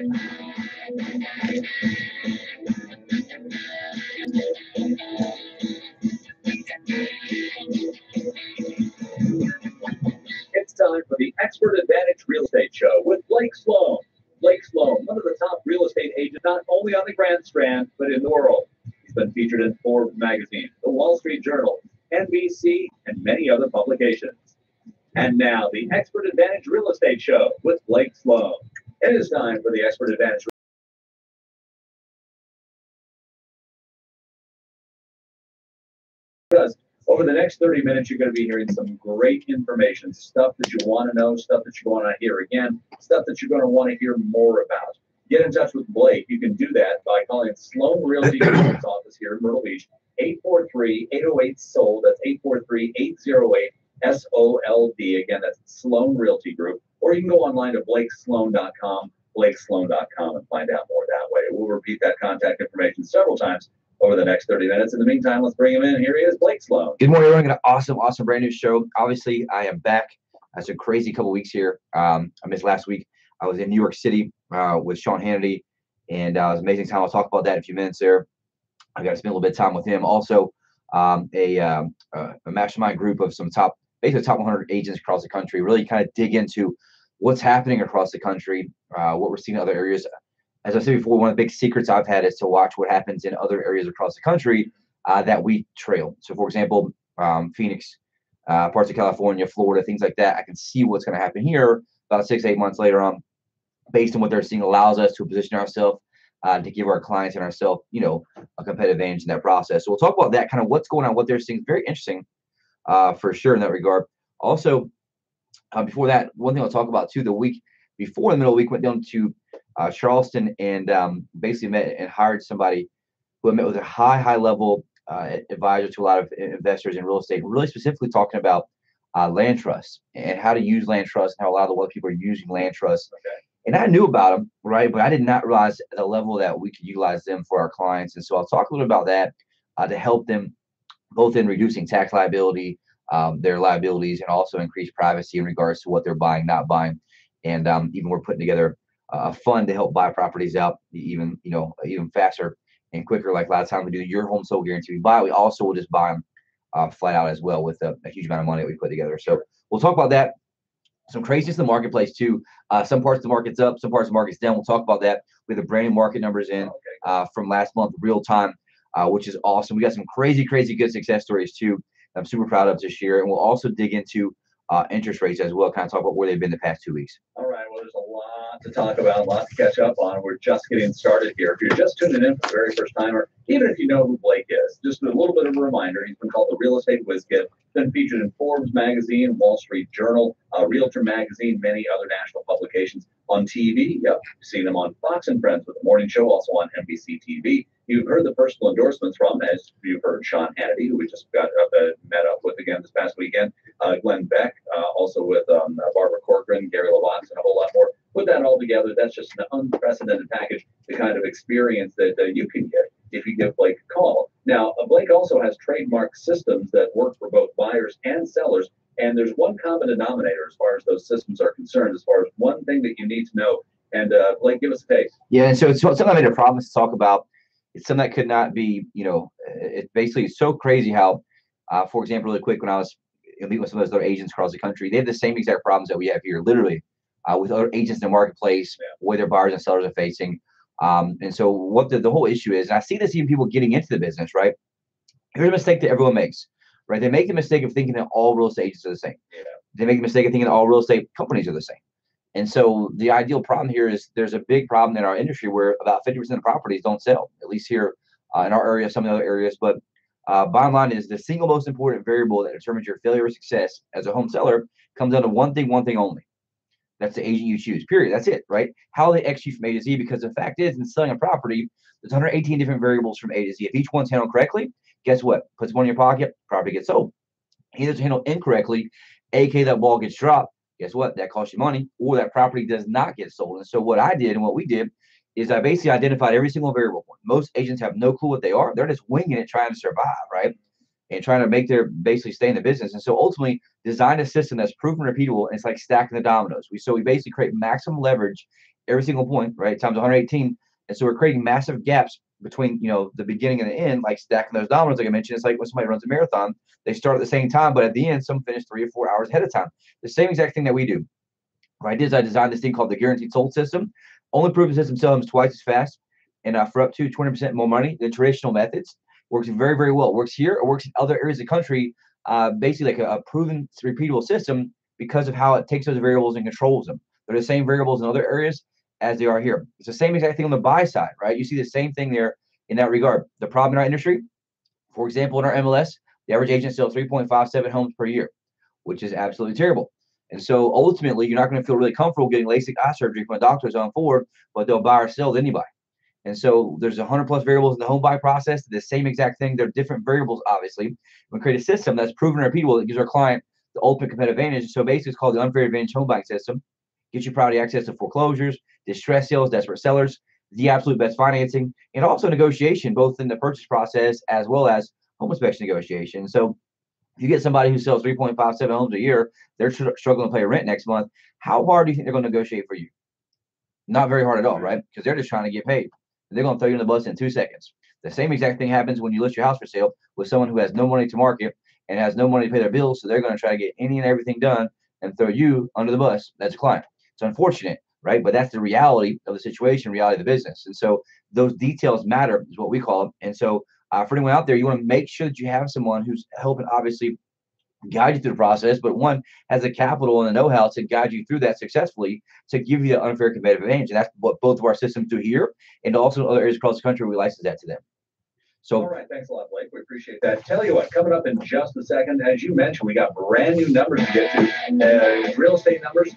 It's time for the Expert Advantage Real Estate Show with Blake Sloan. Blake Sloan, one of the top real estate agents, not only on the Grand Strand, but in the world. He's been featured in Forbes magazine, the Wall Street Journal, NBC, and many other publications. And now, the Expert Advantage Real Estate Show with Blake Sloan. It is time for the Expert Advantage. Because over the next 30 minutes, you're going to be hearing some great information, stuff that you want to know, stuff that you want to hear again, stuff that you're going to want to hear more about. Get in touch with Blake. You can do that by calling Sloan Realty Group's office here in Myrtle Beach, 843-808-SOLD. That's 843-808-SOLD. Again, that's Sloan Realty Group. Or you can go online to blakesloan.com, blakesloan.com, and find out more that way. We'll repeat that contact information several times over the next 30 minutes. In the meantime, let's bring him in. Here he is, Blake Sloan. Good morning, everyone. Got an awesome brand new show. Obviously, I am back. It's a crazy couple weeks here. I missed last week. I was in New York City with Sean Hannity, and it was an amazing time. I'll talk about that in a few minutes there. I got to spend a little bit of time with him. Also, a mastermind group of some basically top 100 agents across the country, really kind of dig into what's happening across the country, what we're seeing in other areas. As I said before, one of the big secrets I've had is to watch what happens in other areas across the country that we trail. So, for example, Phoenix, parts of California, Florida, things like that. I can see what's going to happen here about 6 to 8 months later on, based on what they're seeing, allows us to position ourselves to give our clients and ourselves, a competitive advantage in that process. So we'll talk about that, kind of what's going on, what they're seeing. Very interesting for sure in that regard. Also, before that, one thing I'll talk about too, the week before, the middle of the week, went down to Charleston and basically met and hired somebody who I met with a high level advisor to a lot of investors in real estate, really specifically talking about land trusts and how to use land trusts and how a lot of the other people are using land trusts. Okay. And I knew about them, right? But I did not realize the level that we could utilize them for our clients. And so I'll talk a little about that to help them both in reducing tax liability, their liabilities, and also increase privacy in regards to what they're buying, not buying. And even we're putting together a fund to help buy properties out even faster and quicker. Like a lot of times we do your home sold guarantee. We buy, we also will just buy them flat out as well with a huge amount of money that we put together. So we'll talk about that. Some craziness in the marketplace too. Some parts of the market's up, some parts of the market's down. We'll talk about that. We have the brand new market numbers in from last month, real time, which is awesome. We got some crazy good success stories too. I'm super proud of this year. And we'll also dig into interest rates as well, kind of talk about where they've been the past 2 weeks. All right, well, there's a lot to talk about, a lot to catch up on. We're just getting started here. If you're just tuning in for the very first time, or even if you know who Blake is, just a little bit of a reminder, he's been called the Real Estate Whiz Kid, been featured in Forbes magazine, Wall Street Journal, Realtor magazine, many other national publications. On TV, yep, you've seen him on Fox and Friends with the morning show, also on NBC TV. You've heard the personal endorsements from, as you've heard, Sean Hannity, who we just met up with again this past weekend, Glenn Beck, also with Barbara Corcoran, Gary Lovatz, and a whole lot more. Put that all together, that's just an unprecedented package, the kind of experience that you can get if you give Blake a call. Now, Blake also has trademark systems that work for both buyers and sellers, and there's one common denominator as far as those systems are concerned, as far as one thing that you need to know. And Blake, give us a taste. Yeah, and so it's something I made a promise to talk about. It's something that could not be, it basically is so crazy how, for example, really quick, when I was meeting with some of those other agents across the country, they have the same exact problems that we have here, literally, with other agents in the marketplace, where their buyers and sellers are facing. And so what the whole issue is, and I see this even people getting into the business, right? Here's a mistake that everyone makes, right? They make the mistake of thinking that all real estate agents are the same. Yeah. They make the mistake of thinking that all real estate companies are the same. And so the ideal problem here is there's a big problem in our industry where about 50% of properties don't sell, at least here in our area, some of the other areas. But bottom line is the single most important variable that determines your failure or success as a home seller comes down to one thing only. That's the agent you choose, period. That's it, right? How they execute from A to Z, because the fact is in selling a property, there's 118 different variables from A to Z. If each one's handled correctly, guess what? Puts money in your pocket, property gets sold. Either it's handled incorrectly, aka that ball gets dropped, guess what? That costs you money, or that property does not get sold. And so what I did and what we did is I basically identified every single variable. Most agents have no clue what they are. They're just winging it, trying to survive, right? And trying to make their basically stay in the business. And so ultimately design a system that's proven repeatable. And it's like stacking the dominoes. We basically create maximum leverage every single point, right? Times 118. And so we're creating massive gaps between, the beginning and the end, like stacking those dominoes, like I mentioned. It's like when somebody runs a marathon, they start at the same time, but at the end, some finish 3 or 4 hours ahead of time. The same exact thing that we do. What I did is I designed this thing called the guaranteed sold system. Only proven system sells twice as fast and for up to 20% more money than traditional methods. Works very, very well. Works here. It works in other areas of the country. Basically like a proven, repeatable system because of how it takes those variables and controls them. They're the same variables in other areas as they are here. It's the same exact thing on the buy side, right? You see the same thing there in that regard. The problem in our industry, for example, in our MLS, the average agent sells 3.57 homes per year, which is absolutely terrible. And so ultimately, you're not going to feel really comfortable getting LASIK eye surgery from a doctor's on forward, but they'll buy or sell to anybody. And so there's 100+ variables in the home buy process. The same exact thing. They're different variables, obviously. We create a system that's proven and repeatable that gives our client the ultimate competitive advantage. So basically, it's called the Unfair Advantage Home Buying System. Gets you priority access to foreclosures, distress sales, desperate sellers, the absolute best financing, and also negotiation, both in the purchase process as well as home inspection negotiation. So if you get somebody who sells 3.57 homes a year, they're struggling to pay rent next month. How hard do you think they're going to negotiate for you? Not very hard at all, right? Because they're just trying to get paid. They're going to throw you in the bus in 2 seconds. The same exact thing happens when you list your house for sale with someone who has no money to market and has no money to pay their bills. So they're going to try to get any and everything done and throw you under the bus as a client. It's unfortunate, right? But that's the reality of the situation, reality of the business. And so those details matter is what we call them. And so for anyone out there, you want to make sure that you have someone who's helping obviously guide you through the process, but one has the capital and the know-how to guide you through that successfully to give you the unfair competitive advantage. And that's what both of our systems do here, and also in other areas across the country, we license that to them. So, all right, thanks a lot, Blake. We appreciate that. Tell you what, coming up in just a second, as you mentioned, we got brand new numbers to get to. Real estate numbers.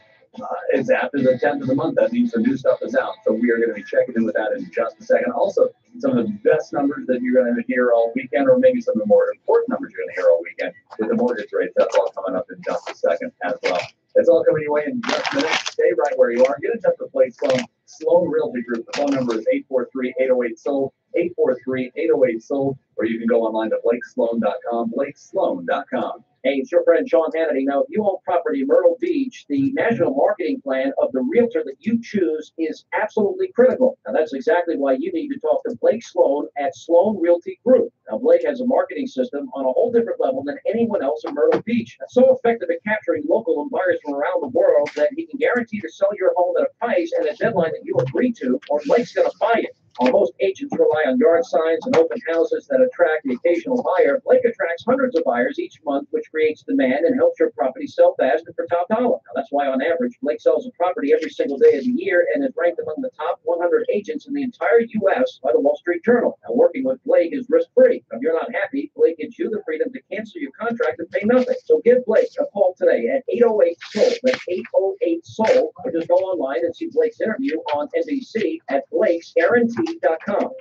It's after the 10th of the month. That means the new stuff is out. So we are going to be checking in with that in just a second. Also, some of the best numbers that you're going to hear all weekend, or maybe some of the more important numbers you're going to hear all weekend with the mortgage rates. That's all coming up in just a second as well. It's all coming your way in just a minute. Stay right where you are. Get in touch with Blake Sloan, Sloan Realty Group. The phone number is 843-808-SOOL, 843-808-SOOL, or you can go online to blakesloan.com, blakesloan.com. Hey, it's your friend Sean Hannity. Now, if you own property in Myrtle Beach, the national marketing plan of the realtor that you choose is absolutely critical. Now, that's exactly why you need to talk to Blake Sloan at Sloan Realty Group. Now, Blake has a marketing system on a whole different level than anyone else in Myrtle Beach. It's so effective at capturing local and buyers from around the world that he can guarantee to sell your home at a price and a deadline that you agree to, or Blake's going to buy it. While most agents rely on yard signs and open houses that attract the occasional buyer, Blake attracts hundreds of buyers each month, which creates demand and helps your property sell fast and for top dollar. Now, that's why, on average, Blake sells a property every single day of the year and is ranked among the top 100 agents in the entire U.S. by the Wall Street Journal. Now, working with Blake is risk-free. If you're not happy, Blake gives you the freedom to cancel your contract and pay nothing. So give Blake a call today at 808-SOUL. That's 808-SOUL. Or just go online and see Blake's interview on NBC at blakesguarantee.com.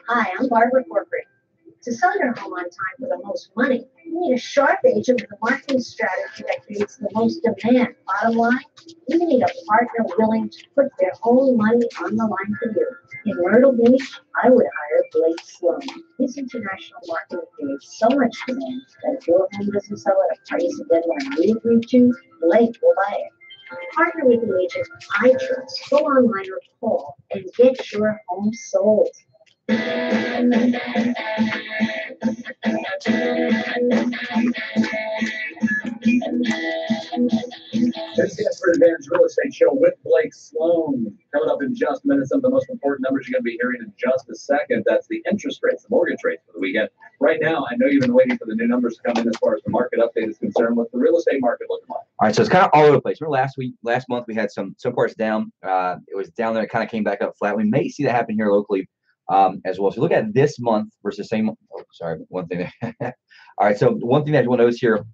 Hi, I'm Barbara Corcoran. To sell your home on time for the most money, you need a sharp agent with a marketing strategy that creates the most demand. Bottom line, you need a partner willing to put their own money on the line for you. In Myrtle Beach, I would hire Blake Sloan. His international marketing creates so much demand that if your home doesn't sell at a price and deadline we agree to, Blake will buy it. Partner with the agent I trust. Go online or call and get your home sold. This is the Expert Advantage Real Estate Show with Blake Sloan. Coming up in just a minute, some of the most important numbers you're going to be hearing in just a second. That's the interest rates, the mortgage rates for the weekend. Right now, I know you've been waiting for the new numbers to come in as far as the market update is concerned. What's the real estate market looking like? All right, so it's kind of all over the place. Remember last month, we had some parts down. It was down there. It kind of came back up flat. We may see that happen here locally as well. So look at this month versus same. Oh, sorry, one thing. All right, so one thing that you want to notice here,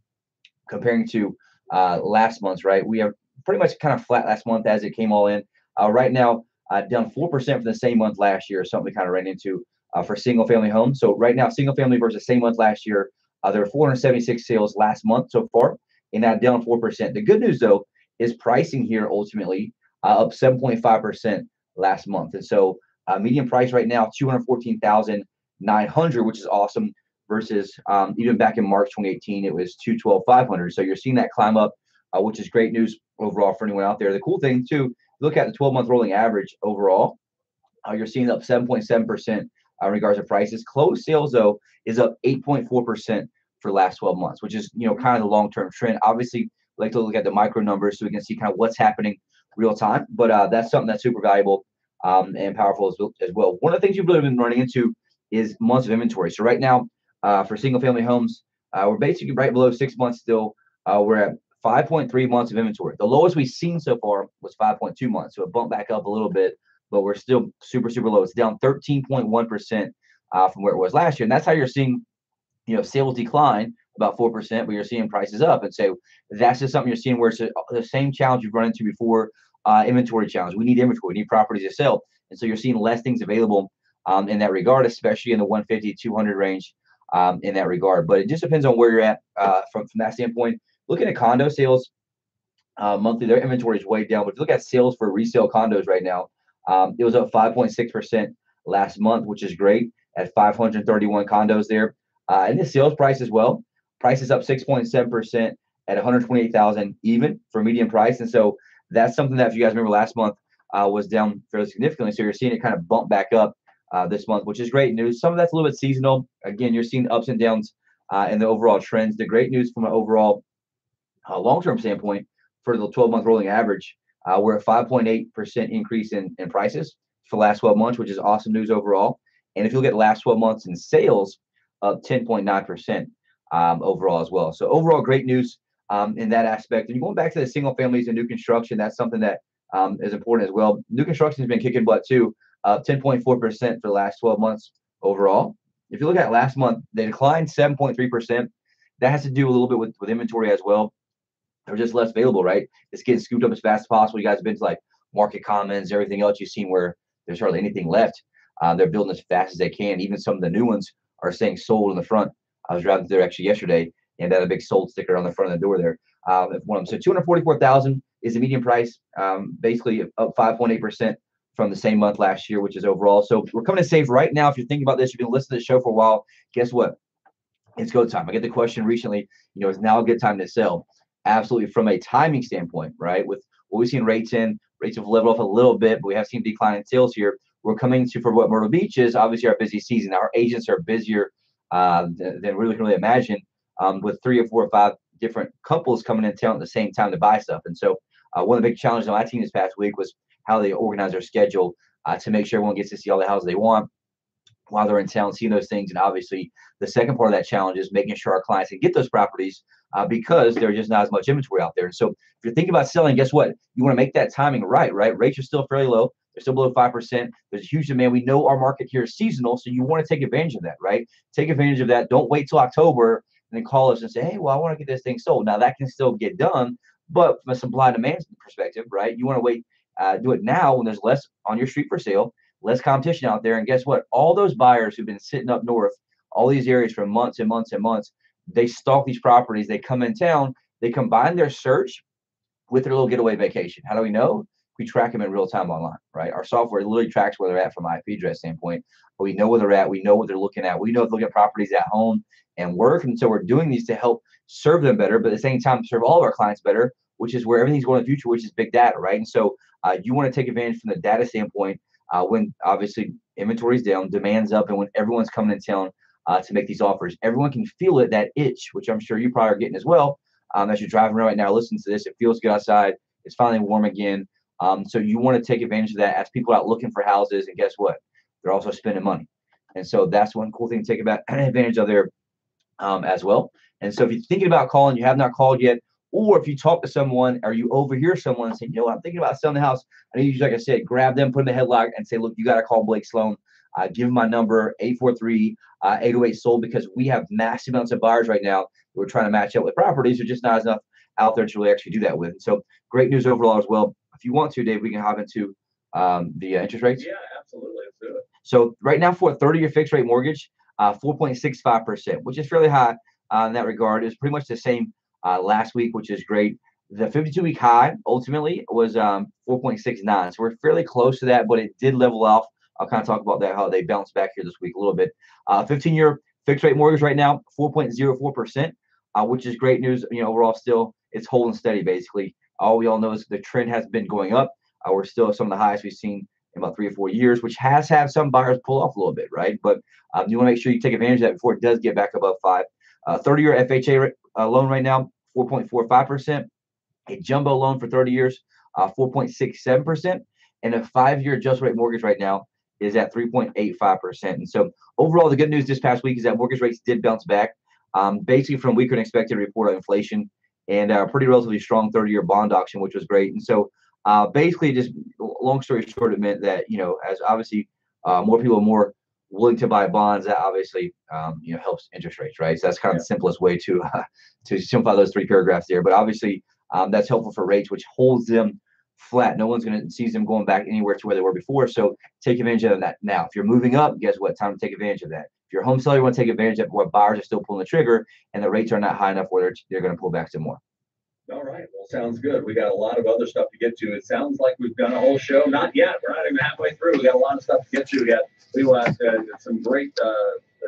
comparing to last month's, right? We are pretty much kind of flat last month as it came all in. Right now, down 4% for the same month last year, something we kind of ran into for single family homes. So right now, single family versus same month last year, there were 476 sales last month so far, and now down 4%. The good news though is pricing here ultimately up 7.5% last month. And so median price right now, 214,900, which is awesome, versus even back in March 2018, it was 212,500. So you're seeing that climb up, which is great news overall for anyone out there. The cool thing too, Look at the 12-month rolling average overall. You're seeing up 7.7% in regards to prices. Closed sales, though, is up 8.4% for the last 12 months, which is, kind of the long-term trend. Obviously, we like to look at the micro numbers so we can see kind of what's happening real time. But that's something that's super valuable and powerful as well. One of the things you've really been running into is months of inventory. So right now, for single-family homes, we're basically right below 6 months still. We're at 5.3 months of inventory. The lowest we've seen so far was 5.2 months. So it bumped back up a little bit, but we're still super, super low. It's down 13.1% from where it was last year. And that's how you're seeing, sales decline about 4%, but you're seeing prices up. And so that's just something you're seeing where it's the same challenge you've run into before, inventory challenge. We need inventory. We need properties to sell. And so you're seeing less things available in that regard, especially in the 150, 200 range in that regard. But it just depends on where you're at from that standpoint. Looking at condo sales monthly, their inventory is way down. But if you look at sales for resale condos right now, it was up 5.6% last month, which is great at 531 condos there. And the sales price as well. Price is up 6.7% at 128,000 even for median price. And so that's something that, if you guys remember last month, was down fairly significantly. So you're seeing it kind of bump back up this month, which is great news. Some of that's a little bit seasonal. Again, you're seeing ups and downs in the overall trends. The great news from an overall long-term standpoint for the 12-month rolling average, we're at 5.8% increase in prices for the last 12 months, which is awesome news overall. And if you look at the last 12 months in sales, up 10.9% overall as well. So overall, great news in that aspect. And going back to the single families and new construction, that's something that is important as well. New construction has been kicking butt too, 10.4% for the last 12 months overall. If you look at last month, they declined 7.3%. That has to do a little bit with inventory as well. They're just less available, right? It's getting scooped up as fast as possible. You guys have been to like Market Commons, everything else you've seen where there's hardly anything left. They're building as fast as they can. Even some of the new ones are saying sold in the front. I was driving through there actually yesterday and had a big sold sticker on the front of the door there. One of them. So 244,000 is the median price, basically up 5.8% from the same month last year, which is overall. So we're coming to save right now. If you're thinking about this, you've been listening to the show for a while, guess what? It's go time. I get the question recently, is now a good time to sell? Absolutely, from a timing standpoint, right? With what we've seen rates have leveled off a little bit, but we have seen decline in sales here. We're coming to, for what Myrtle Beach is, obviously our busy season. Our agents are busier than we can really imagine, with 3 or 4 or 5 different couples coming in town at the same time to buy stuff. And so one of the big challenges on my team this past week was how they organize their schedule to make sure everyone gets to see all the houses they want while they're in town, seeing those things. And obviously the second part of that challenge is making sure our clients can get those properties because there's just not as much inventory out there. And so if you're thinking about selling, guess what? You want to make that timing right? Rates are still fairly low. They're still below 5%. There's a huge demand. We know our market here is seasonal, so you want to take advantage of that, right? Take advantage of that. Don't wait till October and then call us and say, hey, well, I want to get this thing sold. Now that can still get done, but from a supply and demand perspective, right? You want to wait, do it now when there's less on your street for sale, less competition out there. And guess what? All those buyers who've been sitting up north, all these areas for months and months and months, they stalk these properties. They come in town. They combine their search with their little getaway vacation. How do we know? We track them in real time online, right? Our software literally tracks where they're at from an IP address standpoint. But we know where they're at. We know what they're looking at. We know if they're looking at properties at home and work. And so we're doing these to help serve them better, but at the same time serve all of our clients better, which is where everything's going in the future, which is big data, right? And so you want to take advantage from the data standpoint when obviously inventory is down, demand's up, and when everyone's coming in town to make these offers. Everyone can feel it, that itch, which I'm sure you probably are getting as well. As you're driving around right now, listening to this, it feels good outside. It's finally warm again. So you want to take advantage of that as people are out looking for houses. And guess what? They're also spending money. And so that's one cool thing to take advantage of there as well. And so if you're thinking about calling, you have not called yet, or if you talk to someone or you overhear someone and say, I'm thinking about selling the house, I need you, like I said, grab them, put them in the headlock and say, look, you got to call Blake Sloan. Give him my number, 843-808-SOLD, because we have massive amounts of buyers right now. We're trying to match up with properties. There's just not enough out there to really actually do that with. And so great news overall as well. If you want to, Dave, we can hop into the interest rates. Yeah, absolutely. Let's do it. So right now for a 30-year fixed rate mortgage, 4.65%, which is fairly high in that regard. It's pretty much the same last week, which is great. The 52-week high ultimately was 4.69. So we're fairly close to that, but it did level off. I'll kind of talk about that, how they bounced back here this week a little bit. 15-year fixed rate mortgage right now, 4.04%, which is great news. Overall still it's holding steady basically. All we all know is the trend has been going up. We're still at some of the highest we've seen in about 3 or 4 years, which has had some buyers pull off a little bit, right? But you want to make sure you take advantage of that before it does get back above 5. 30-year FHA loan right now, 4.45%. A jumbo loan for 30 years, 4.67%. And a 5-year adjustable rate mortgage right now is at 3.85%. And so overall, the good news this past week is that mortgage rates did bounce back, basically from weaker than expected report on inflation and a pretty relatively strong 30-year bond auction, which was great. And so basically, just long story short, it meant that, as obviously more people are more willing to buy bonds, that obviously helps interest rates, right? So that's kind of the simplest way to simplify those 3 paragraphs there. But obviously, that's helpful for rates, which holds them flat. No one's going to see them going back anywhere to where they were before. So take advantage of that now. If you're moving up, guess what? Time to take advantage of that. If you're a home seller, you want to take advantage of what buyers are still pulling the trigger, and the rates are not high enough where they're going to pull back some more. All right. Well, sounds good. We got a lot of other stuff to get to. It sounds like we've done a whole show. Not yet. We're not even halfway through. We got a lot of stuff to get to yet. We want some great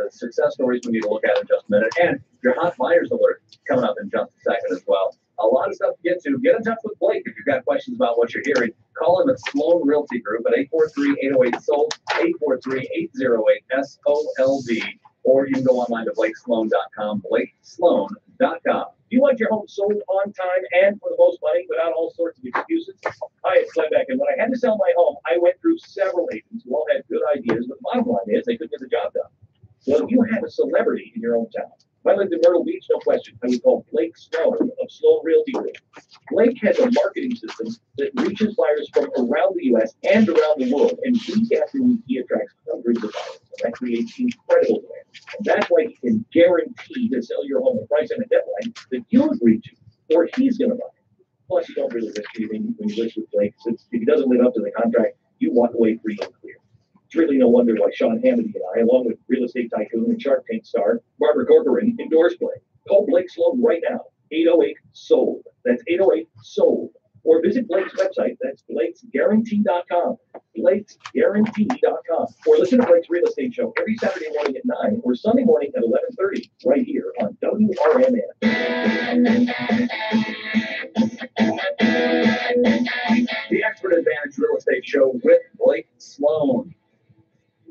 success stories we need to look at in just a minute. And your hot buyers alert coming up in just a second as well. A lot of stuff to get to. Get in touch with Blake if you've got questions about what you're hearing. Call him at Sloan Realty Group at 843-808-SOLD, 843-808-SOLD, or you can go online to blakesloan.com, blakesloan.com. Do you want your home sold on time and for the most money without all sorts of excuses? Hi, it's Glenn Beck, and when I had to sell my home, I went through several agents who all had good ideas, but the bottom line is they couldn't get the job done. Well, you have a celebrity in your own town. If I lived in Myrtle Beach, no question, I would call Blake Sloan of Sloan Realty Group. Blake has a marketing system that reaches buyers from around the U.S. and around the world, and week after week, he attracts hundreds of buyers. And that creates incredible demand. And that's why he can guarantee to sell your home at a price and a deadline that you agree to, or he's going to buy it. Plus, you don't really risk anything when you list with Blake. Since if he doesn't live up to the contract, you walk away free and clear. It's really no wonder why Sean Hannity and I, along with real estate tycoon and Shark Tank star Barbara Corcoran, endorse Blake. Call Blake Sloan right now, 808-SOLD. That's 808-SOLD. Or visit Blake's website. That's blakesguarantee.com. blakesguarantee.com. Or listen to Blake's Real Estate Show every Saturday morning at 9 or Sunday morning at 11:30 right here on WRMN. The Expert Advantage Real Estate Show with Blake Sloan.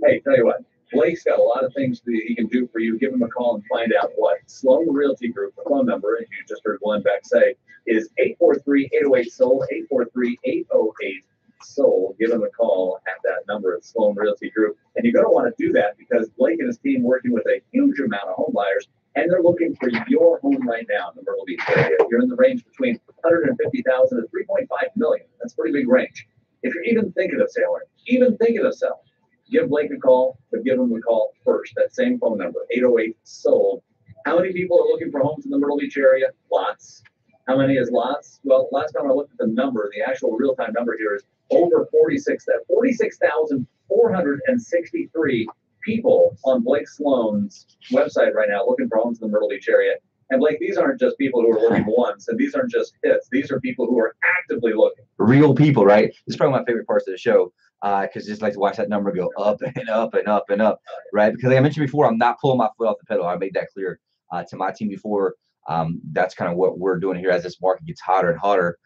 Hey, tell you what, Blake's got a lot of things that he can do for you. Give him a call and find out what. Sloan Realty Group, the phone number, as you just heard Glenn Beck say, is 843-808-SOLD, 843-808-SOLD. Give him a call at that number at Sloan Realty Group. And you're going to want to do that because Blake and his team working with a huge amount of home buyers, and they're looking for your home right now in the Myrtle Beach area. You're in the range between $150,000 and $3.5 million. That's a pretty big range. If you're even thinking of selling, give Blake a call, but give him a call first. That same phone number, 808-SOLD. How many people are looking for homes in the Myrtle Beach area? Lots. How many is lots? Well, last time I looked at the number, the actual real-time number here is over 46,463 people on Blake Sloan's website right now looking for homes in the Myrtle Beach area. And Blake, these aren't just people who are looking once, and these aren't just hits. These are people who are actively looking. Real people, right? This is probably my favorite parts of the show. Because I just like to watch that number go up and up and up and up, right? Because like I mentioned before, I'm not pulling my foot off the pedal. I made that clear to my team before. That's kind of what we're doing here as this market gets hotter and hotter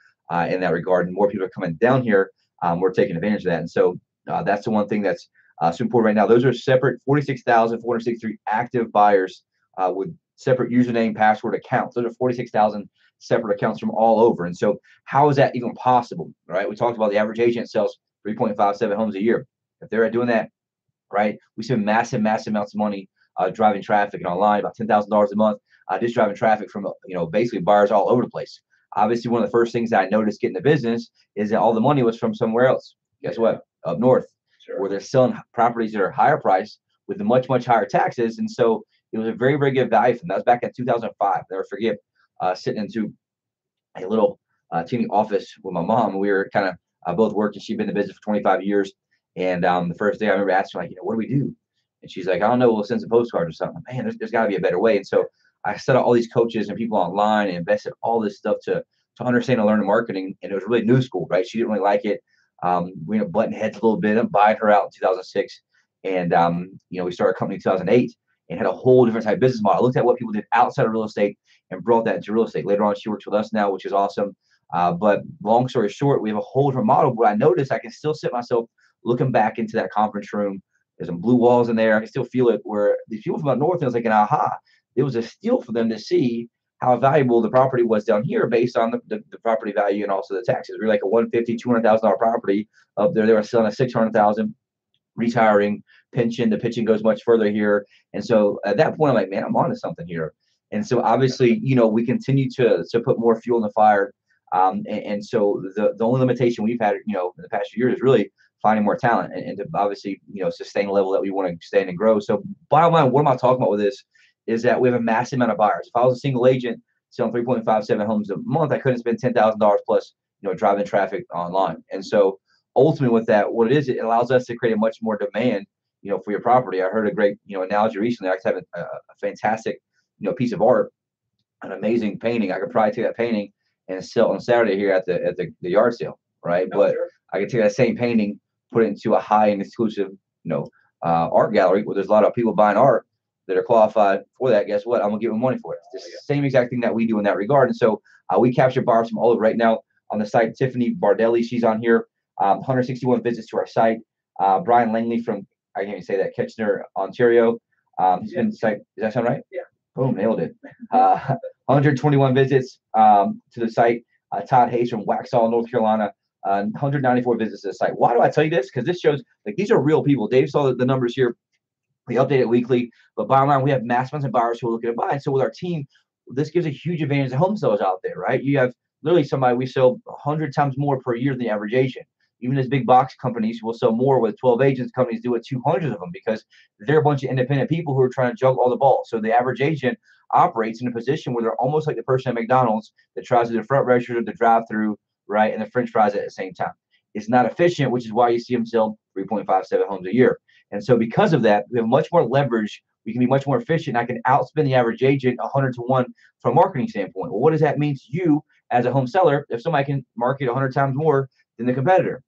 in that regard, and more people are coming down here. We're taking advantage of that, and so that's the one thing that's so important right now. Those are separate 46,463 active buyers with separate username, password accounts. Those are 46,000 separate accounts from all over. And so how is that even possible, right? We talked about the average agent sells 3.57 homes a year. If they're doing that, right, we spend massive amounts of money driving traffic and online, about $10,000 a month, just driving traffic from, basically buyers all over the place. Obviously, one of the first things that I noticed getting the business is that all the money was from somewhere else. Guess what? Up north, where they're selling properties that are higher priced with the much higher taxes. And so it was a very good value for them. That was back in 2005. I'll never forget sitting into a little teeny office with my mom. We were kind of both working. She'd been in the business for 25 years. And the first day I remember asking her, like, what do we do? And she's like, I don't know, we'll send some postcards or something. Man, there's got to be a better way. And so I set up all these coaches and people online and invested all this stuff to understand and learn the marketing. And it was really new school, right? She didn't really like it. We ended up butting heads a little bit. I'm buying her out in 2006. And, we started a company in 2008 and had a whole different type of business model. I looked at what people did outside of real estate and brought that into real estate. Later on, she works with us now, which is awesome. But long story short, we have a whole different model. But I noticed I can still sit myself looking back into that conference room. There's some blue walls in there. I can still feel it. Where these people from up north, I was like, aha, it was a steal for them to see how valuable the property was down here based on the property value and also the taxes. We were like a $150,000, $200,000 property up there. They were selling a $600,000, retiring, pension. The pension goes much further here. And so at that point, I'm like, man, I'm onto something here. And so obviously, we continue to put more fuel in the fire. And so the only limitation we've had, in the past few years is really finding more talent and to obviously, sustain the level that we want to sustain and grow. So bottom line, what am I talking about with this is that we have a massive amount of buyers. If I was a single agent selling 3.57 homes a month, I couldn't spend $10,000 plus, driving traffic online. And so ultimately with that, what it is, it allows us to create a much more demand, for your property. I heard a great, analogy recently. I have a fantastic, piece of art, an amazing painting. I could probably take that painting and sell on Saturday here at the yard sale, right? But sure, I could take that same painting, put it into a high-end exclusive, art gallery where there's a lot of people buying art that are qualified for that. Guess what? I'm gonna give them money for it. It's the same exact thing that we do in that regard. And so we capture buyers from all over. Right now on the site, Tiffany Bardelli, she's on here. 161 visits to our site. Brian Langley from, I can't even say that, Kitchener, Ontario. He's been site. Does that sound right? Yeah. Boom, nailed it. 121 visits to the site. Todd Hayes from Waxhaw, North Carolina. 194 visits to the site. Why do I tell you this? Because this shows like these are real people. Dave saw the numbers here. We update it weekly, but bottom line, we have mass amounts of buyers who are looking to buy. And so with our team, this gives a huge advantage to home sellers out there, right? You have literally somebody we sell 100 times more per year than the average agent. Even as big box companies will sell more with 12 agents, companies do it 200 of them because they're a bunch of independent people who are trying to juggle all the balls. So the average agent operates in a position where they're almost like the person at McDonald's that tries to do the front register, the drive-through, right, and the French fries at the same time. It's not efficient, which is why you see them sell 3.57 homes a year. And so because of that, we have much more leverage. We can be much more efficient. I can outspend the average agent 100 to 1 from a marketing standpoint. Well, what does that mean to you as a home seller if somebody can market 100 times more than the competitor?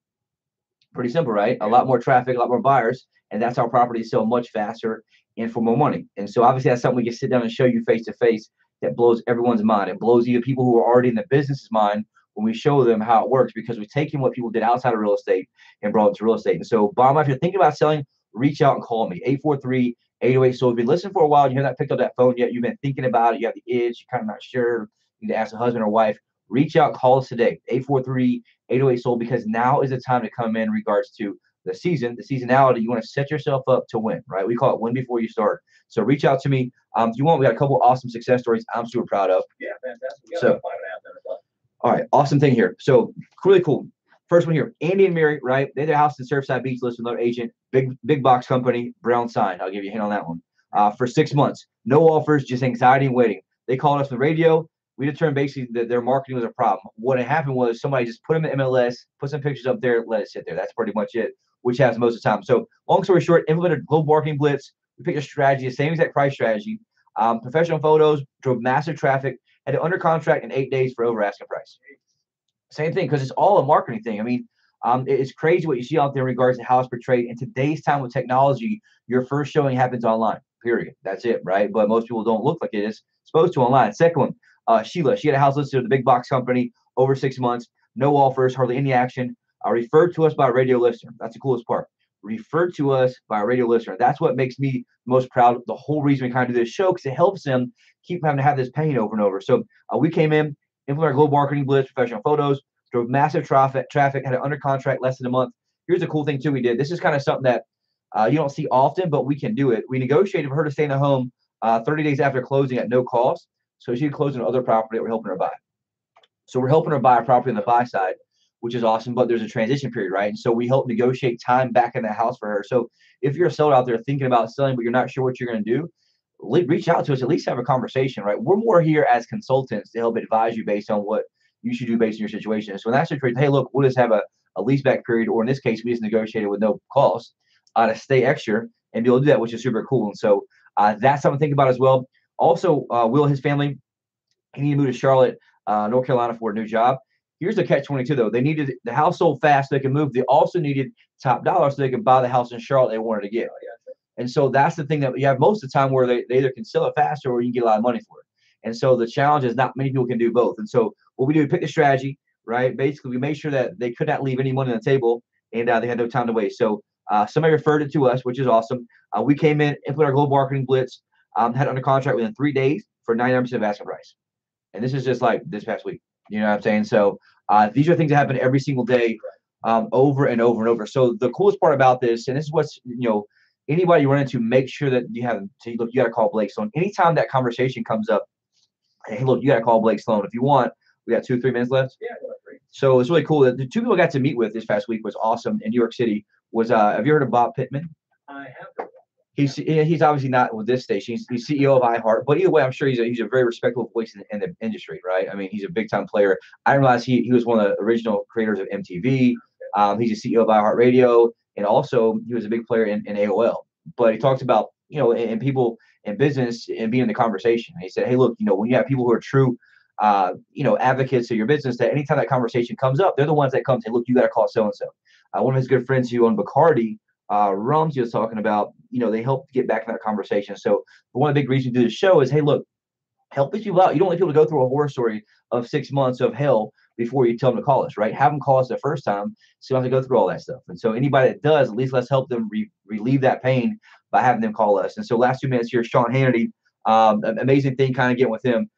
Pretty simple, right? A lot more traffic, a lot more buyers, and that's how properties sell much faster and for more money. And so obviously that's something we can sit down and show you face to face that blows everyone's mind. It blows even people who are already in the business's mind when we show them how it works, because we've taken what people did outside of real estate and brought it to real estate. And so bottom line, if you're thinking about selling, reach out and call me, 843-808. So if you've been listening for a while and you haven't picked up that phone yet, you've been thinking about it, you have the itch, you're kind of not sure, you need to ask a husband or wife, reach out, call us today, 843-808-SOOL, because now is the time to come in regards to the season, the seasonality. You want to set yourself up to win, right? We call it win before you start. So reach out to me. If you want, we got a couple awesome success stories I'm super proud of. Yeah, fantastic. We got So, 5.5 minutes left. All right, awesome thing here. So really cool. First one here, Andy and Mary, right? They had their house in Surfside Beach, listed with another agent, big box company, brown sign. I'll give you a hint on that one. For 6 months, no offers, just anxiety and waiting. They called us on the radio. We determined basically that their marketing was a problem. What had happened was somebody just put them in MLS, put some pictures up there, let it sit there. That's pretty much it, which happens most of the time. So long story short, implemented global marketing blitz. We picked a strategy, the same exact price strategy. Professional photos, drove massive traffic, had it under contract in 8 days for over asking price. Same thing, because it's all a marketing thing. I mean, it's crazy what you see out there in regards to how it's portrayed. In today's time with technology, your first showing happens online, period. That's it, right? But most people don't look like it is supposed to online. Second one, Sheila, she had a house listed with a big box company over 6 months, no offers, hardly any action, referred to us by a radio listener. That's the coolest part. Referred to us by a radio listener. That's what makes me most proud. The whole reason we kind of do this show, because it helps them keep having to have this pain over and over. So we came in, implemented global marketing blitz, professional photos, drove massive traffic, had it under contract less than a month. Here's the cool thing too we did. This is kind of something that you don't see often, but we can do it. We negotiated for her to stay in the home 30 days after closing at no cost. So she could close on other property that we're helping her buy. So we're helping her buy a property on the buy side, which is awesome, but there's a transition period, right? And so we help negotiate time back in the house for her. So if you're a seller out there thinking about selling, but you're not sure what you're going to do, reach out to us, at least have a conversation, right? We're more here as consultants to help advise you based on what you should do based on your situation. So in that situation, hey, look, we'll just have a lease back period, or in this case, we just negotiated with no cost to stay extra and be able to do that, which is super cool. And so that's something to think about as well. Also, Will and his family, he needed to move to Charlotte, North Carolina for a new job. Here's the catch-22 though. They needed the house sold fast so they could move. They also needed top dollar so they could buy the house in Charlotte they wanted to get. And so that's the thing that you have most of the time, where they either can sell it faster or you can get a lot of money for it. And so the challenge is not many people can do both. And so what we do, we pick the strategy. right? Basically, we made sure that they could not leave any money on the table, and they had no time to waste. So somebody referred it to us, which is awesome. We came in, implemented our global marketing blitz, had it under contract within 3 days for 99% of asking price. And this is just like this past week. You know what I'm saying? So these are things that happen every single day, over and over and over. So the coolest part about this, and this is what's, anybody you run into, make sure that you have, so look, you got to call Blake Sloan. Anytime that conversation comes up, hey, look, you got to call Blake Sloan. If you want, we got 2 or 3 minutes left. Yeah, so it's really cool. That the 2 people I got to meet with this past week was awesome in New York City. Was have you heard of Bob Pittman? I have heard of him. He's obviously not with this station. He's CEO of iHeart, but either way, I'm sure he's a very respectable voice in the industry, right? I mean, he's a big time player. I didn't realize he was one of the original creators of MTV. He's a CEO of iHeart Radio, and also he was a big player in AOL. But he talks about, and people in business and being in the conversation. And he said, hey, look, when you have people who are true, advocates of your business, that anytime that conversation comes up, they're the ones that come and say, look, you got to call so and so. One of his good friends who owned Bacardi, Rums, he was talking about, they help get back in that conversation. So one of the big reasons we do the show is, hey, look, help these people out. You don't want people to go through a horror story of 6 months of hell before you tell them to call us, right? Have them call us the first time, so you don't have to go through all that stuff. And so anybody that does, at least let's help them relieve that pain by having them call us. And so last 2 minutes here, Sean Hannity, an amazing thing kind of getting with him.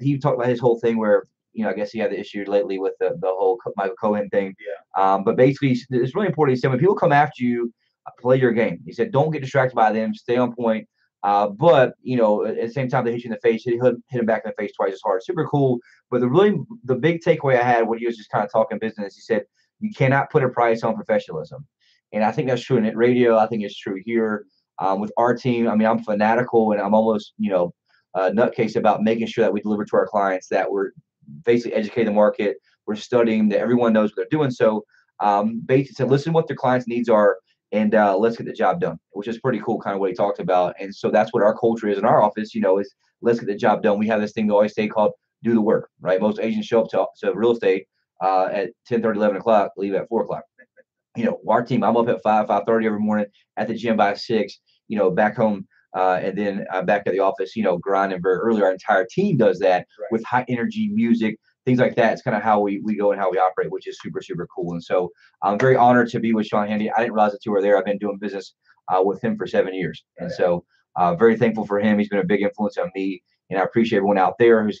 He talked about his whole thing where, I guess he had the issue lately with the whole Michael Cohen thing. Yeah. But basically, it's really important. He said, when people come after you, play your game. He said, don't get distracted by them. Stay on point. But, at the same time, they hit you in the face, hit him back in the face twice as hard. Super cool. But the big takeaway I had when he was just kind of talking business, he said, you cannot put a price on professionalism. And I think that's true in radio. I think it's true here with our team. I mean, I'm fanatical and I'm almost, nutcase about making sure that we deliver to our clients, that we're basically educating the market. We're studying that everyone knows what they're doing. So basically said, listen what their clients' needs are, and let's get the job done, which is pretty cool, kind of what he talked about. And so that's what our culture is in our office, is let's get the job done. We have this thing we always say called do the work, right? Most agents show up to real estate at 10:30, 11 o'clock, leave at 4 o'clock. Our team, I'm up at 5:30 every morning, at the gym by 6, back home, and then back at the office, grinding very early. Our entire team does that with high energy music, things like that. It's kind of how we go and how we operate, which is super, super cool. And so I'm very honored to be with Sean Hannity. I didn't realize that you were there. I've been doing business with him for 7 years. And so very thankful for him. He's been a big influence on me. And I appreciate everyone out there who's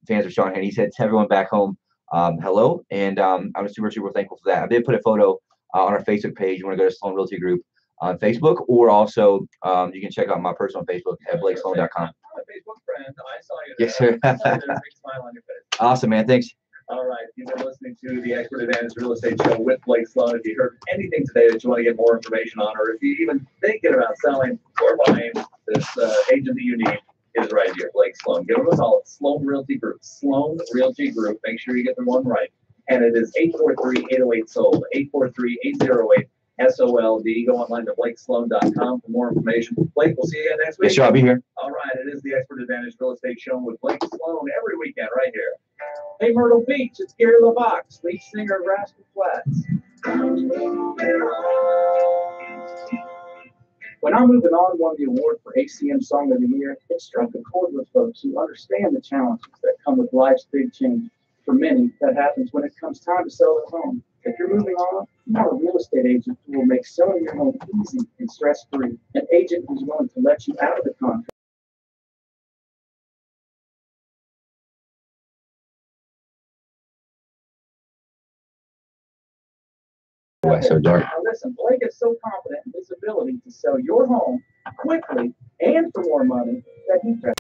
fans of Sean Hannity. He said to everyone back home, hello. And I'm super, super thankful for that. I did put a photo on our Facebook page. You want to go to Sloan Realty Group on Facebook, or also you can check out my personal Facebook at blakesloan.com. Facebook friend, I saw you. Yes, sir. There's a big smile on your face. Awesome, man. Thanks. All right, you've been listening to the Expert Advantage Real Estate Show with Blake Sloan. If you heard anything today that you want to get more information on, or if you're even thinking about selling or buying, this agent that you need is right here, Blake Sloan. Give him a call at Sloan Realty Group. Sloan Realty Group. Make sure you get the one right. And it is 843-808-SOLD, 843-808-SOLD. Go online to blakesloan.com for more information. Blake, we'll see you again next week. Yes, sure. I'll be here. All right, it is the Expert Advantage Real Estate Show with Blake Sloan every weekend right here. Hey, Myrtle Beach, it's Gary LeVox, lead singer of Rascal Flatts. When Our Moving On won the award for ACM Song of the Year, it struck a chord with folks who understand the challenges that come with life's big changes. For many, that happens when it comes time to sell their home. If you're moving on, you want a real estate agent who will make selling your home easy and stress-free. An agent who's willing to let you out of the contract. Why so dark? Now listen, Blake is so confident in his ability to sell your home quickly and for more money that he